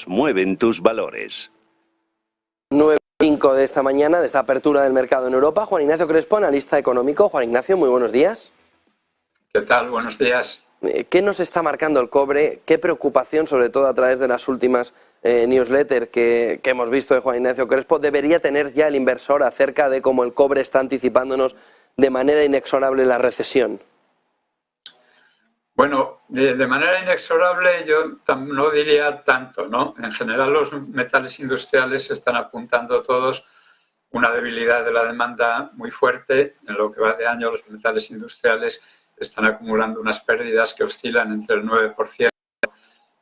Mueven tus valores. 9:05 de esta mañana, de esta apertura del mercado en Europa. Juan Ignacio Crespo, analista económico. Juan Ignacio, muy buenos días. ¿Qué tal? Buenos días. ¿Qué nos está marcando el cobre? ¿Qué preocupación, sobre todo a través de las últimas newsletters que hemos visto de Juan Ignacio Crespo, debería tener ya el inversor acerca de cómo el cobre está anticipándonos de manera inexorable la recesión? Bueno, de manera inexorable yo no diría tanto, ¿no? En general los metales industriales están apuntando todos una debilidad de la demanda muy fuerte. En lo que va de año los metales industriales están acumulando unas pérdidas que oscilan entre el 9%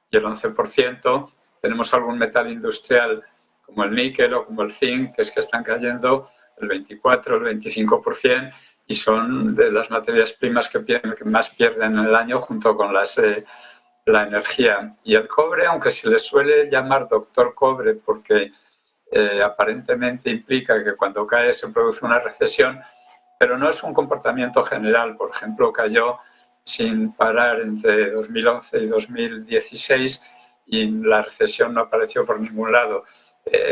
y el 11%. Tenemos algún metal industrial como el níquel o como el zinc, que están cayendo el 24, el 25%, y son de las materias primas que más pierden en el año, junto con la energía. Y el cobre, aunque se le suele llamar doctor cobre porque aparentemente implica que cuando cae se produce una recesión, pero no es un comportamiento general. Por ejemplo, cayó sin parar entre 2011 y 2016 y la recesión no apareció por ningún lado.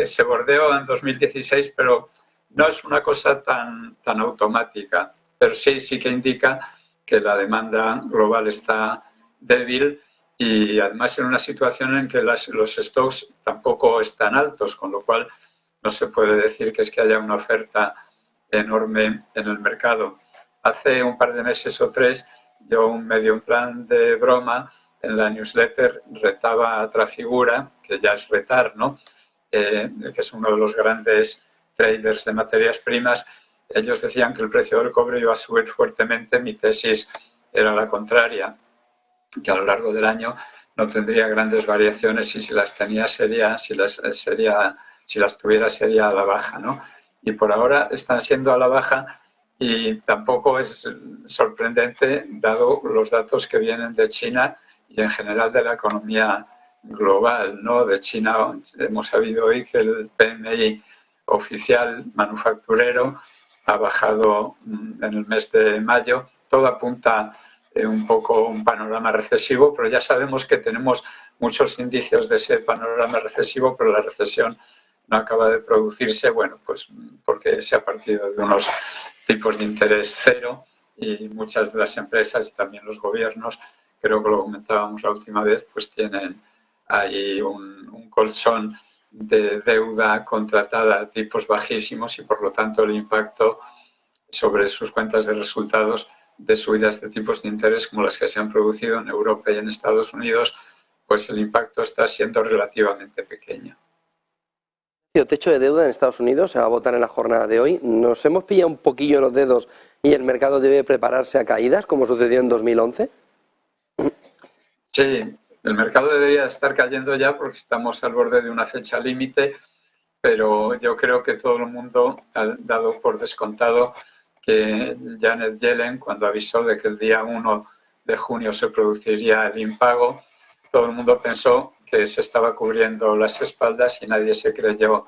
Se bordeó en 2016, pero no es una cosa tan automática, pero sí que indica que la demanda global está débil y además en una situación en que los stocks tampoco están altos, con lo cual no se puede decir que haya una oferta enorme en el mercado. Hace un par de meses o tres, yo un medio en plan de broma en la newsletter retaba a Trafigura, que ya es retar, ¿no? Que es uno de los grandes traders de materias primas. Ellos decían que el precio del cobre iba a subir fuertemente. Mi tesis era la contraria, que a lo largo del año no tendría grandes variaciones y si las tenía si las tuviera sería a la baja, ¿no? Y por ahora están siendo a la baja y tampoco es sorprendente dado los datos que vienen de China y en general de la economía global, ¿no? De China hemos sabido hoy que el PMI oficial manufacturero ha bajado en el mes de mayo. Todo apunta un poco un panorama recesivo, pero ya sabemos que tenemos muchos indicios de ese panorama recesivo, pero la recesión no acaba de producirse, bueno, pues porque se ha partido de unos tipos de interés cero y muchas de las empresas y también los gobiernos, creo que lo comentábamos la última vez, pues tienen ahí un colchón de deuda contratada a tipos bajísimos y por lo tanto el impacto sobre sus cuentas de resultados de subidas de tipos de interés como las que se han producido en Europa y en Estados Unidos, pues el impacto está siendo relativamente pequeño. El techo de deuda en Estados Unidos se va a votar en la jornada de hoy. ¿Nos hemos pillado un poquillo los dedos y el mercado debe prepararse a caídas, como sucedió en 2011? Sí, el mercado debería estar cayendo ya porque estamos al borde de una fecha límite, pero yo creo que todo el mundo ha dado por descontado que Janet Yellen, cuando avisó de que el día 1 de junio se produciría el impago, todo el mundo pensó que se estaba cubriendo las espaldas y nadie se creyó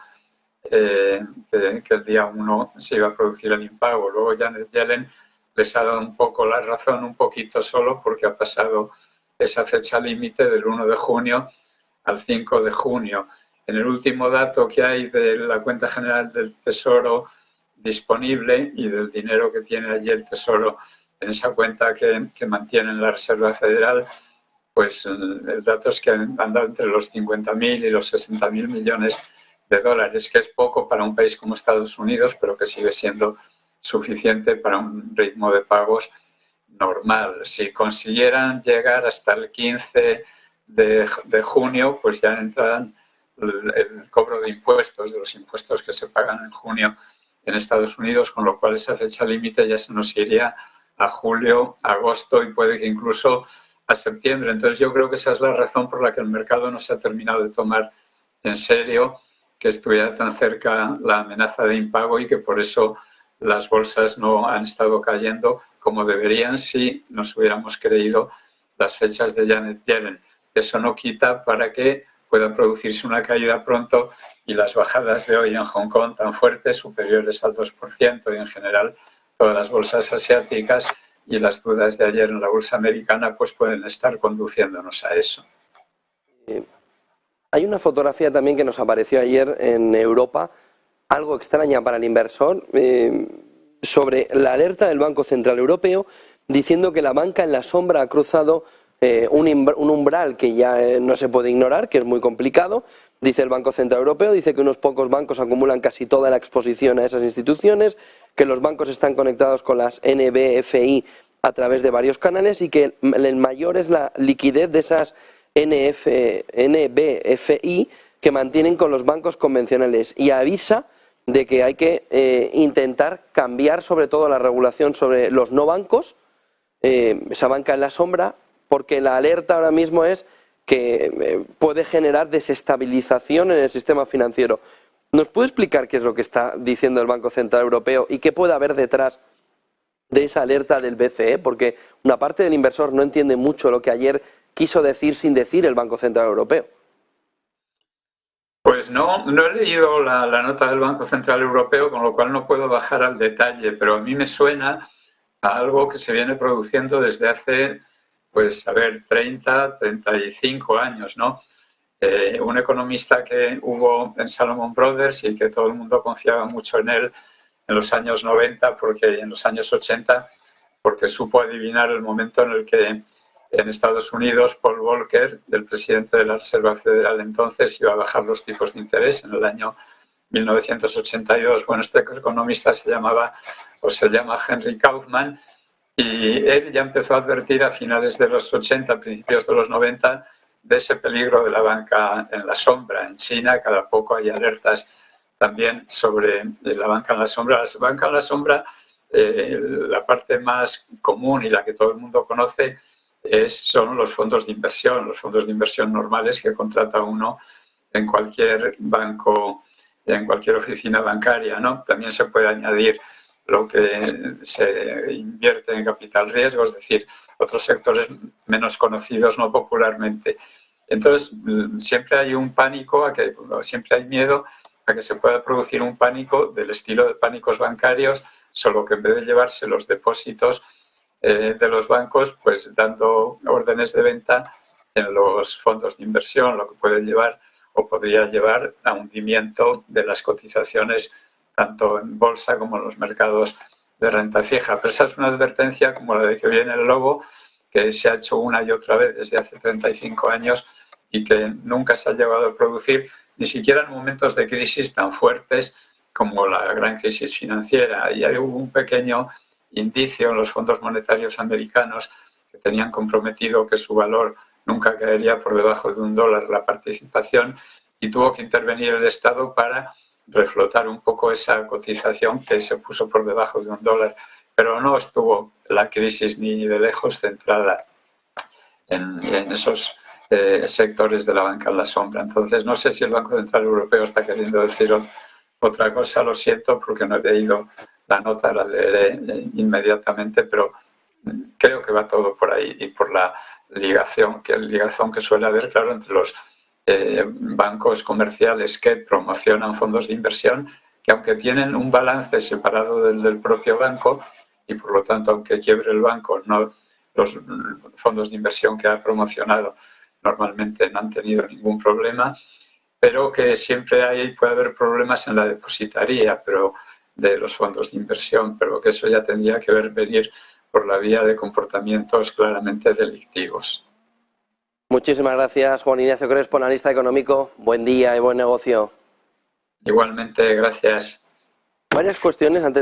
que el día 1 se iba a producir el impago. Luego Janet Yellen les ha dado un poco la razón, un poquito solo, porque ha pasado esa fecha límite del 1 de junio al 5 de junio. En el último dato que hay de la cuenta general del Tesoro disponible y del dinero que tiene allí el Tesoro en esa cuenta que mantiene la Reserva Federal, pues el dato es que han dado entre los 50.000 y los 60.000 millones de dólares, que es poco para un país como Estados Unidos, pero que sigue siendo suficiente para un ritmo de pagos normal. Si consiguieran llegar hasta el 15 de junio, pues ya entrarán el cobro de impuestos, de los impuestos que se pagan en junio en Estados Unidos, con lo cual esa fecha límite ya se nos iría a julio, agosto y puede que incluso a septiembre. Entonces yo creo que esa es la razón por la que el mercado no se ha terminado de tomar en serio que estuviera tan cerca la amenaza de impago y que por eso las bolsas no han estado cayendo como deberían si nos hubiéramos creído las fechas de Janet Yellen. Eso no quita para que pueda producirse una caída pronto y las bajadas de hoy en Hong Kong tan fuertes, superiores al 2% y en general todas las bolsas asiáticas y las dudas de ayer en la bolsa americana pues pueden estar conduciéndonos a eso. Hay una fotografía también que nos apareció ayer en Europa, algo extraña para el inversor, sobre la alerta del Banco Central Europeo diciendo que la banca en la sombra ha cruzado un umbral que ya no se puede ignorar, que es muy complicado. Dice el Banco Central Europeo, dice que unos pocos bancos acumulan casi toda la exposición a esas instituciones, que los bancos están conectados con las NBFI a través de varios canales y que el mayor es la liquidez de esas NBFI que mantienen con los bancos convencionales, y avisa de que hay que intentar cambiar sobre todo la regulación sobre los no bancos, esa banca en la sombra, porque la alerta ahora mismo es que puede generar desestabilización en el sistema financiero. ¿Nos puede explicar qué es lo que está diciendo el Banco Central Europeo y qué puede haber detrás de esa alerta del BCE? Porque una parte del inversor no entiende mucho lo que ayer quiso decir sin decir el Banco Central Europeo. Pues no he leído la nota del Banco Central Europeo, con lo cual no puedo bajar al detalle, pero a mí me suena a algo que se viene produciendo desde hace, 30, 35 años, ¿no? Un economista que hubo en Salomon Brothers y que todo el mundo confiaba mucho en él en los años 90, en los años 80, porque supo adivinar el momento en el que en Estados Unidos Paul Volcker, el presidente de la Reserva Federal entonces, iba a bajar los tipos de interés en el año 1982. Bueno, este economista se llama Henry Kaufman, y él ya empezó a advertir a finales de los 80, principios de los 90, de ese peligro de la banca en la sombra. En China cada poco hay alertas también sobre la banca en la sombra. La banca en la sombra, la parte más común y la que todo el mundo conoce, son los fondos de inversión normales que contrata uno en cualquier banco, en cualquier oficina bancaria, ¿no? También se puede añadir lo que se invierte en capital riesgo, es decir, otros sectores menos conocidos no popularmente. Entonces, siempre hay un pánico, siempre hay miedo a que se pueda producir un pánico del estilo de pánicos bancarios, solo que en vez de llevarse los depósitos de los bancos, pues dando órdenes de venta en los fondos de inversión, lo que puede llevar o podría llevar a hundimiento de las cotizaciones tanto en bolsa como en los mercados de renta fija. Pero esa es una advertencia como la de que viene el lobo, que se ha hecho una y otra vez desde hace 35 años y que nunca se ha llegado a producir, ni siquiera en momentos de crisis tan fuertes como la gran crisis financiera. Y hay un pequeño indicio en los fondos monetarios americanos que tenían comprometido que su valor nunca caería por debajo de $1 la participación, y tuvo que intervenir el Estado para reflotar un poco esa cotización que se puso por debajo de $1, pero no estuvo la crisis ni de lejos centrada en esos sectores de la banca en la sombra. Entonces, no sé si el Banco Central Europeo está queriendo decir otra cosa, lo siento porque no he leído la nota, la leeré inmediatamente, pero creo que va todo por ahí y por la ligación que suele haber, claro, entre los bancos comerciales que promocionan fondos de inversión, que aunque tienen un balance separado del propio banco y por lo tanto aunque quiebre el banco, no, los fondos de inversión que ha promocionado normalmente no han tenido ningún problema, pero que siempre puede haber problemas en la depositaría de los fondos de inversión, pero que eso ya tendría que venir por la vía de comportamientos claramente delictivos. Muchísimas gracias, Juan Ignacio Crespo, analista económico. Buen día y buen negocio. Igualmente, gracias. Varias cuestiones antes